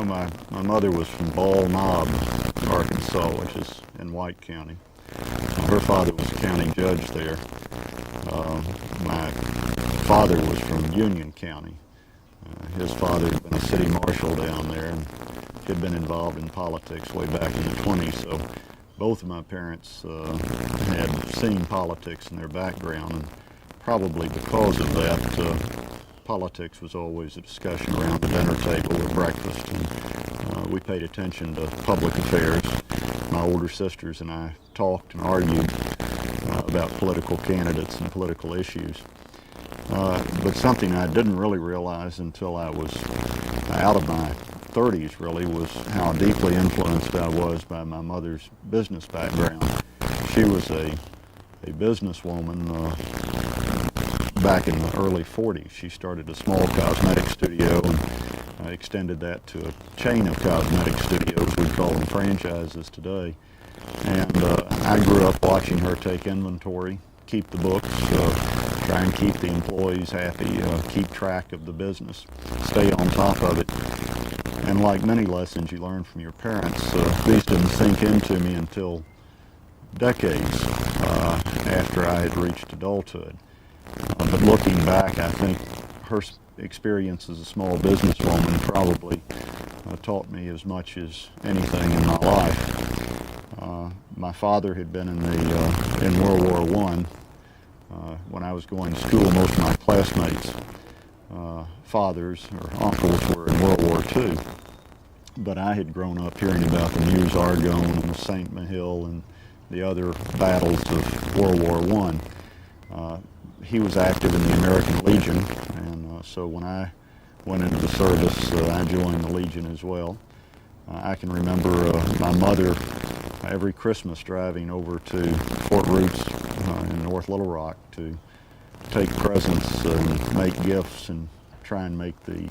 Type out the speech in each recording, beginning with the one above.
My mother was from Ball Knob, Arkansas, which is in White County. Her father was a county judge there. My father was from Union County. His father had been a city marshal down there and had been involved in politics way back in the 20s. So both of my parents had seen politics in their background, and probably because of that, politics was always a discussion around the dinner table or breakfast, and we paid attention to public affairs. My older sisters and I talked and argued about political candidates and political issues. But something I didn't really realize until I was out of my 30s really was how deeply influenced I was by my mother's business background. She was a businesswoman back in the early 40s. She started a small cosmetic studio and extended that to a chain of cosmetic studios. We call them franchises today. And I grew up watching her take inventory, keep the books, try and keep the employees happy, keep track of the business, stay on top of it. And like many lessons you learn from your parents, these didn't sink into me until decades after I had reached adulthood. But looking back, I think her experience as a small businesswoman probably taught me as much as anything in my life. My father had been in World War I. When I was going to school, most of my classmates' fathers or uncles were in World War II. But I had grown up hearing about the Meuse-Argonne and the St. Mihiel and the other battles of World War I. He was active in the American Legion, and so when I went into the service, I joined the Legion as well. I can remember my mother every Christmas driving over to Fort Roots in North Little Rock to take presents and make gifts and try and make the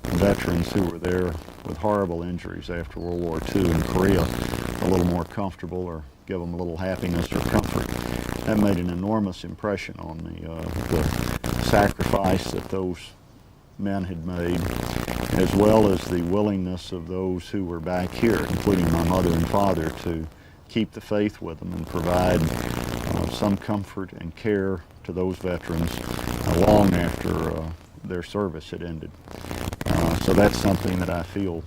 veterans who were there with horrible injuries after World War II in Korea a little more comfortable, or give them a little happiness or comfort. That made an enormous impression on me. The sacrifice that those men had made, as well as the willingness of those who were back here, including my mother and father, to keep the faith with them and provide some comfort and care to those veterans long after their service had ended. So that's something that I feel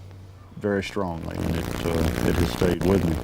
very strongly, and it has stayed with me.